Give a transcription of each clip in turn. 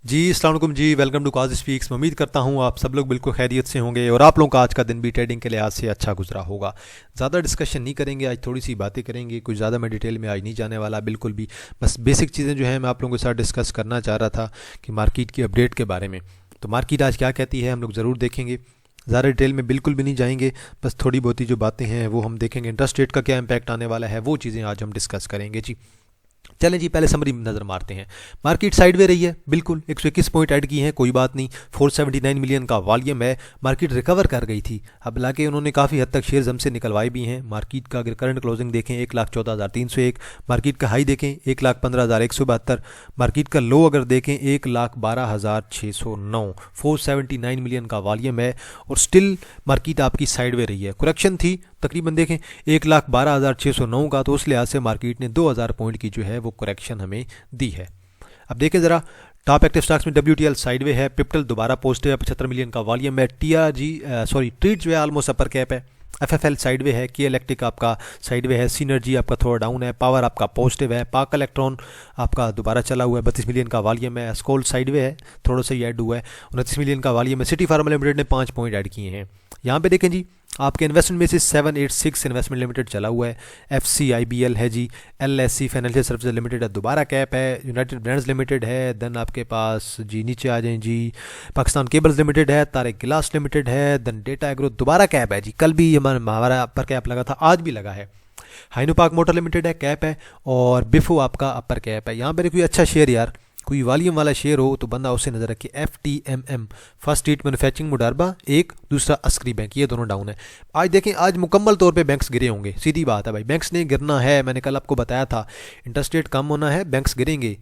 जी अस्सलाम वालेकुम जी। Welcome to Kaj speaks. मैं उम्मीद करता हूँ आप सब लोग बिल्कुल खैरियत से होंगे और आप लोगों का आज का दिन भी ट्रेडिंग के लिहाज से अच्छा गुजरा होगा। ज़्यादा डिस्कशन नहीं करेंगे, आज थोड़ी सी बातें करेंगे, कुछ ज़्यादा मैं डिटेल में आज नहीं जाने वाला बिल्कुल भी। बस बेसिक चीज़ें जो है मैं आप लोगों के साथ डिस्कस करना चाह रहा था कि मार्केट की अपडेट के बारे में। तो मार्केट आज क्या कहती है हम लोग ज़रूर देखेंगे, ज़्यादा डिटेल में बिल्कुल भी नहीं जाएंगे। बस थोड़ी बहुत ही जो बातें हैं वो हम देखेंगे। इंटरेस्ट रेट का क्या इम्पैक्ट आने वाला है वो चीज़ें आज हम डिस्कस करेंगे जी। चलें जी, पहले समरी में नज़र मारते हैं। मार्केट साइड में रही है बिल्कुल, 121 पॉइंट ऐड किए हैं, कोई बात नहीं। 479 मिलियन का वॉल्यूम है। मार्केट रिकवर कर गई थी, अब हालांकि उन्होंने काफ़ी हद तक शेयर्स हमसे निकलवाए भी हैं। मार्केट का अगर करंट क्लोजिंग देखें 1,14,301, मार्केट का हाई देखें 1,15,172, मार्केट का लो अगर देखें 1,12,609। 479 मिलियन का वॉल्यूम है और स्टिल मार्केट आपकी साइड में रही है। करेक्शन थी तकरीबन देखें 1,12,609 का, तो उस लिहाज से मार्केट ने 2,000 पॉइंट की जो है वो करेक्शन हमें दी है। अब देखें ज़रा टॉप एक्टिव स्टॉक्स में WTL साइडवे है, पिप्टल दोबारा पॉजिटिव है, 75 मिलियन का वॉल्यूम है। ट्रीट जो है ऑलमोस्ट अपर कैप है। FFL साइडवे है, के इलेक्ट्रिक आपका साइडवे है, सीनर्जी आपका थोड़ा डाउन है, पावर आपका पॉजिटिव है, पाक इलेक्ट्रॉन आपका दोबारा चला हुआ है, 32 मिलियन का वॉल्यूम है। स्कोल साइडवे है, थोड़ा सा ही ऐड हुआ है, 29 मिलियन का वॉल्यूम है। सिटी फार्मा लिमिटेड ने 5 पॉइंट ऐड किए हैं। यहाँ पे देखें जी, आपके इन्वेस्टमेंट में से 786 इन्वेस्टमेंट लिमिटेड चला हुआ है। FCIBL है जी, LSC फाइनेंशियल सर्विसेज लिमिटेड है, दोबारा कैप है। यूनाइटेड ब्रांड्स लिमिटेड है, देन आपके पास जी नीचे आ जाएं जी, पाकिस्तान केबल्स लिमिटेड है, तारिक गिलास लिमिटेड है, देन डेटा एग्रो दोबारा कैप है जी। कल भी हमारा अपर कैप लगा था, आज भी लगा है। हाइनो पार्क मोटर लिमिटेड है, कैप है। और बिफो आपका अपर कैप है। यहाँ पर कोई अच्छा शेयर यार, कोई वॉल्यूम वाला शेयर हो तो बंदा उसे नजर रखे। FTMM फर्स्ट स्ट्रीट मैन्युफैक्चरिंग मुडारबा एक, दूसरा अस्करी बैंक, ये दोनों डाउन है। आज देखें, आज मुकम्मल तौर पे बैंक्स गिरे होंगे, सीधी बात है भाई, बैंक्स ने गिरना है। मैंने कल आपको बताया था इंटरेस्ट रेट कम होना है, बैंक्स गिरेंगे।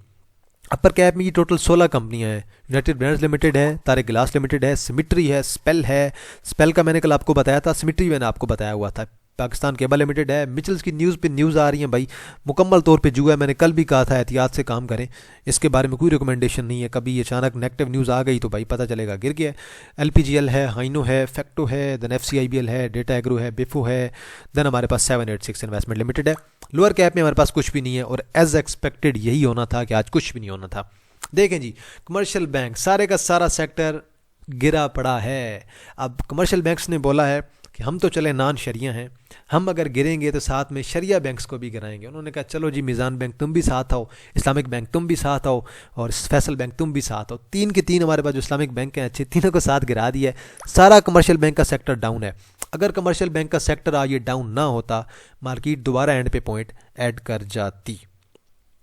अपर कैप में ये टोटल 16 कंपनियां हैं। यूनाइटेड ब्रांड्स लिमिटेड है, तारिक गिलास लिमिटेड है, सिमिट्री है, स्पेल है। स्पेल का मैंने कल आपको बताया था, सिमिट्री मैंने आपको बताया हुआ था। पाकिस्तान केबल लिमिटेड है। मिचल्स की न्यूज़ पे न्यूज़ आ रही है भाई, मुकम्मल तौर पे जुआ है। मैंने कल भी कहा था एहतियात से काम करें, इसके बारे में कोई रिकमेंडेशन नहीं है। कभी अचानक नेगेटिव न्यूज़ आ गई तो भाई पता चलेगा गिर गया। LPGL है, हाइनो है, फैक्टो है, देन FCIBL है, डेटा एग्रो है, बिफो है, देन हमारे पास 786 इन्वेस्टमेंट लिमिटेड है। लोअर कैप में हमारे पास कुछ भी नहीं है और एज एक्सपेक्टेड यही होना था कि आज कुछ भी नहीं होना था। देखें जी, कमर्शियल बैंक सारे का सारा सेक्टर गिरा पड़ा है। अब कमर्शियल बैंक्स ने बोला है कि हम तो चले नान शरिया हैं, हम अगर गिरेंगे तो साथ में शरिया बैंक्स को भी गिराएंगे। उन्होंने कहा चलो जी, मिज़ान बैंक तुम भी साथ आओ, इस्लामिक बैंक तुम भी साथ आओ और फैसल बैंक तुम भी साथ आओ। तीन के तीन हमारे पास जो इस्लामिक बैंक हैं अच्छे, तीनों को साथ गिरा दिया है। सारा कमर्शियल बैंक का सेक्टर डाउन है। अगर कमर्शियल बैंक का सेक्टर आज ये डाउन ना होता, मार्केट दोबारा एंड पे पॉइंट ऐड कर जाती।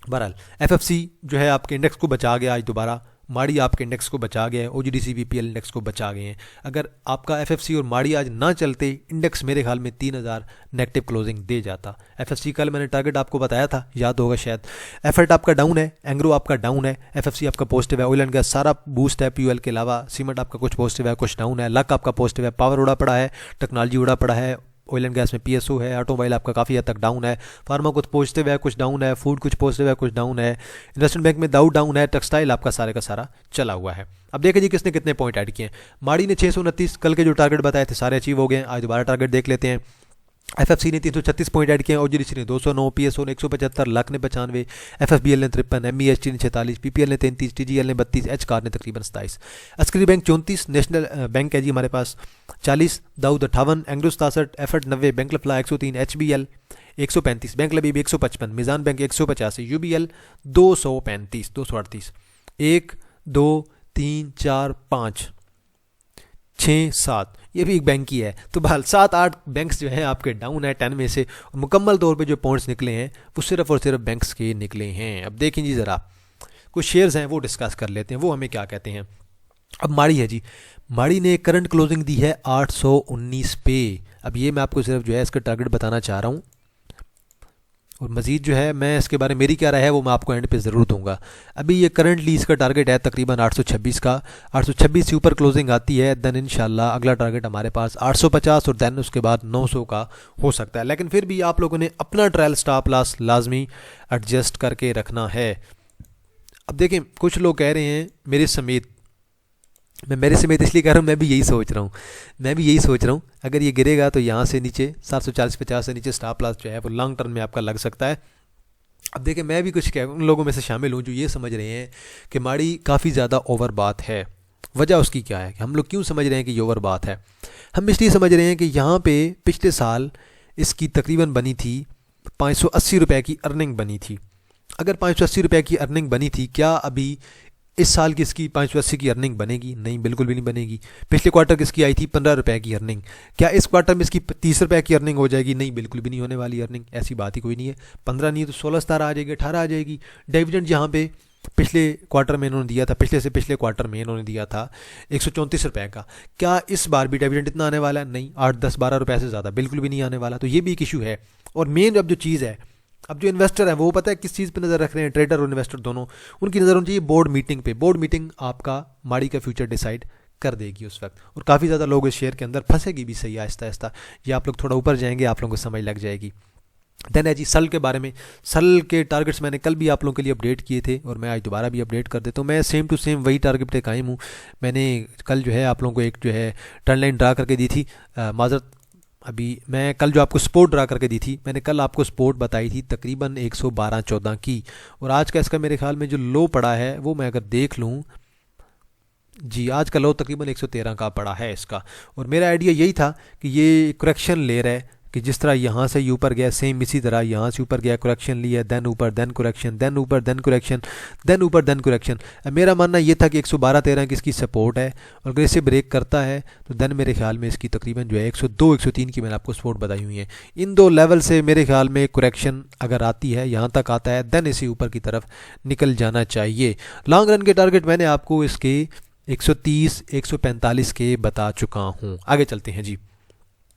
बहरहाल FFC जो है आपके इंडेक्स को बचा गया आज दोबारा, माड़ी आपके इंडेक्स को बचा गया है, OGDC BPL इंडेक्स को बचा गए हैं। अगर आपका FFC और माड़ी आज ना चलते, इंडेक्स मेरे ख्याल में 3,000 नेगेटिव क्लोजिंग दे जाता। FFC कल मैंने टारगेट आपको बताया था, याद होगा शायद। एफर्ट आपका डाउन है, एंग्रो आपका डाउन है, FFC आपका पॉजिटिव है, ऑयल एंड गैस सारा बूस्ट है PUL के अलावा। सीमेंट आपका कुछ पॉजिटिव है, कुछ डाउन है। लक आपका पॉजिटिव है, पावर उड़ा पड़ा है, टेक्नोलॉजी उड़ा पड़ा है, ऑयल एंड गैस में PSO है, ऑटोमोबाइल आपका काफ़ी हद तक डाउन है, फार्मा कुछ पॉजिटिव है, कुछ डाउन है, फूड कुछ पॉजिटिव है, कुछ डाउन है, इन्वेस्टमेंट बैंक में दाऊ डाउन है, टेक्सटाइल आपका सारे का सारा चला हुआ है। अब देखें जी किसने कितने पॉइंट ऐड किए हैं। माड़ी ने 629, कल के जो टारगेट बताए थे सारे अचीव हो गए। आज दोबारा टारगेट देख लेते हैं। FFC ने 336 पॉइंट ऐड किए, OGDC ने 209, PSO ने 175, लक ने 95, FFBL ने 53, MEHT ने 46, PPL ने 33, TGL ने 32, HCAR ने तकरीबन 27, अस्करी बैंक 34, नेशनल बैंक है जी हमारे पास 40, Dawood 58, Engro 67, EFERT 90, bank Alfalah 103, HBL 135, bank लबीब 155, मिज़ान बैंक 185, UBL 235, 238, 1 2 3 4 5 6 7, ये भी एक बैंक की है। तो बहरहाल 7-8 बैंक्स जो हैं आपके डाउन है 10 में से। और मुकम्मल तौर पे जो पॉइंट्स निकले हैं वो सिर्फ और सिर्फ बैंक्स के निकले हैं। अब देखें जी, ज़रा कुछ शेयर्स हैं वो डिस्कस कर लेते हैं, वो हमें क्या कहते हैं। अब माड़ी है जी, माड़ी ने करंट क्लोजिंग दी है 819 पे। अब ये मैं आपको सिर्फ जो है इसका टारगेट बताना चाह रहा हूँ और मज़ीद जो है मैं इसके बारे में मेरी क्या राय है वो मैं आपको एंड पे ज़रूर दूंगा। अभी ये करंटली इसका टारगेट है तकरीबन 826 का। 826 से ऊपर क्लोजिंग आती है देन इंशाल्लाह अगला टारगेट हमारे पास 850 और देन उसके बाद 900 का हो सकता है। लेकिन फिर भी आप लोगों ने अपना ट्रायल स्टॉप लॉस लाजमी एडजस्ट करके रखना है। अब देखें, कुछ लोग कह रहे हैं मेरे समेत, मैं मेरे समेत इसलिए कह रहा हूँ, मैं भी यही सोच रहा हूँ अगर ये गिरेगा तो यहाँ से नीचे 740-50 से नीचे स्टॉप लॉस जो है वो लॉन्ग टर्म में आपका लग सकता है। अब देखें, मैं भी कुछ उन लोगों में से शामिल हूँ जो ये समझ रहे हैं कि माड़ी काफ़ी ज़्यादा ओवर बात है। वजह उसकी क्या है कि हम लोग क्यों समझ रहे हैं कि ये ओवर बात है? हम इसलिए समझ रहे हैं कि यहाँ पे पिछले साल इसकी तकरीबन बनी थी 580 रुपये की अर्निंग बनी थी। अगर 580 रुपये की अर्निंग बनी थी, क्या अभी इस साल की इसकी 580 की अर्निंग बनेगी? नहीं, बिल्कुल भी नहीं बनेगी। पिछले क्वार्टर की इसकी आई थी 15 रुपये की अर्निंग, क्या इस क्वार्टर में इसकी 30 रुपये की अर्निंग हो जाएगी? नहीं, बिल्कुल भी नहीं होने वाली अर्निंग, ऐसी बात ही कोई नहीं है। 15 नहीं तो 16-17 आ जाएगी, 18 आ जाएगी। डिविडेंड यहाँ पे पिछले क्वार्टर में इन्होंने दिया था, पिछले से पिछले क्वार्टर में इन्होंने दिया था 134 रुपये का। क्या इस बार भी डिविडेंड इतना आने वाला है? नहीं, 8-10-12 रुपये से ज़्यादा बिल्कुल भी नहीं आने वाला। तो ये भी एक इशू है। और मेन अब जो चीज़ है, अब जो इन्वेस्टर है वो पता है किस चीज़ पे नज़र रख रहे हैं, ट्रेडर और इन्वेस्टर दोनों, उनकी नज़र होनी चाहिए बोर्ड मीटिंग पे। बोर्ड मीटिंग आपका माड़ी का फ्यूचर डिसाइड कर देगी उस वक्त। और काफ़ी ज़्यादा लोग इस शेयर के अंदर फंसेगी भी सही आहिस्ता आहिस्ता। ये आप लोग थोड़ा ऊपर जाएंगे, आप लोगों को समझ लग जाएगी। देन है जी सल के बारे में। सल के टारगेट्स मैंने कल भी आप लोगों के लिए अपडेट किए थे और मैं आज दोबारा भी अपडेट कर देता हूँ। मैं सेम टू सेम वही टारगेट पे कायम हूँ। मैंने कल जो है आप लोगों को एक जो है ट्रेंड लाइन ड्रा करके दी थी। माजरत, अभी मैं कल जो आपको सपोर्ट ड्रा करके दी थी, मैंने कल आपको सपोर्ट बताई थी तकरीबन 112-14 की। और आज का इसका मेरे ख्याल में जो लो पड़ा है वो मैं अगर देख लूँ, जी आज का लो तकरीबन 113 का पड़ा है इसका। और मेरा आइडिया यही था कि ये करेक्शन ले रहा है कि जिस तरह यहाँ से ऊपर गया सेम इसी तरह यहाँ से ऊपर गया, करेक्शन लिया, देन ऊपर, देन करेक्शन, देन ऊपर, देन करेक्शन, देन ऊपर, देन करेक्शन। मेरा मानना ये था कि 112-13 की इसकी सपोर्ट है और अगर इसे ब्रेक करता है तो देन मेरे ख्याल में इसकी तकरीबन जो है 102-103 की मैंने आपको सपोर्ट बताई हुई है। इन दो लेवल से मेरे ख्याल में करेक्शन अगर आती है, यहाँ तक आता है, देन इसे ऊपर की तरफ निकल जाना चाहिए। लॉन्ग रन के टारगेट मैंने आपको इसके 130-145 के बता चुका हूँ। आगे चलते हैं जी,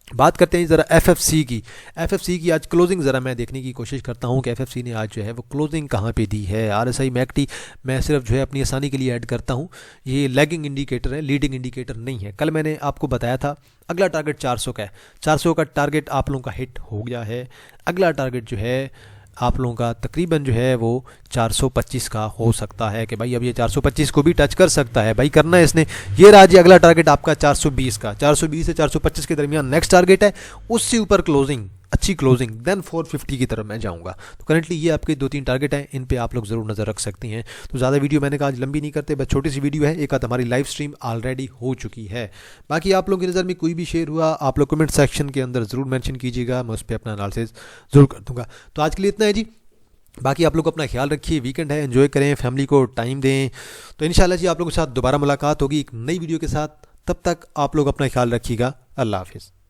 बात करते हैं ज़रा एफएफसी की। एफएफसी की आज क्लोजिंग ज़रा मैं देखने की कोशिश करता हूँ कि एफएफसी ने आज जो है वो क्लोजिंग कहाँ पे दी है। आरएसआई मैक्टी मैं सिर्फ जो है अपनी आसानी के लिए ऐड करता हूँ, ये लैगिंग इंडिकेटर है, लीडिंग इंडिकेटर नहीं है। कल मैंने आपको बताया था अगला टारगेट 400 का है, 400 का टारगेट आप लोगों का हिट हो गया है। अगला टारगेट जो है आप लोगों का तकरीबन जो है वो 425 का हो सकता है कि भाई अब ये 425 को भी टच कर सकता है। भाई करना है इसने। ये रहा जी अगला टारगेट आपका 420 का, 420 से 425 के दरमियान नेक्स्ट टारगेट है। उससे ऊपर क्लोजिंग, अच्छी क्लोजिंग, देन 450 की तरफ मैं जाऊंगा। तो करंटली ये आपके 2-3 टारगेट हैं, इन पे आप लोग ज़रूर नज़र रख सकते हैं। तो ज़्यादा वीडियो मैंने कहा आज लंबी नहीं करते, बस छोटी सी वीडियो है। एक आध हमारी लाइव स्ट्रीम ऑलरेडी हो चुकी है। बाकी आप लोगों की नज़र में कोई भी शेयर हुआ आप लोग कमेंट सेक्शन के अंदर ज़रूर मैंशन कीजिएगा, मैं उस पर अपना एनालिसिस ज़रूर कर दूँगा। तो आज के लिए इतना है जी। बाकी आप लोग अपना ख्याल रखिए, वीकेंड है, एंजॉय करें, फैमिली को टाइम दें। तो इंशाल्लाह जी आप लोगों के साथ दोबारा मुलाकात होगी एक नई वीडियो के साथ। तब तक आप लोग अपना ख्याल रखिएगा। अल्लाह हाफिज़।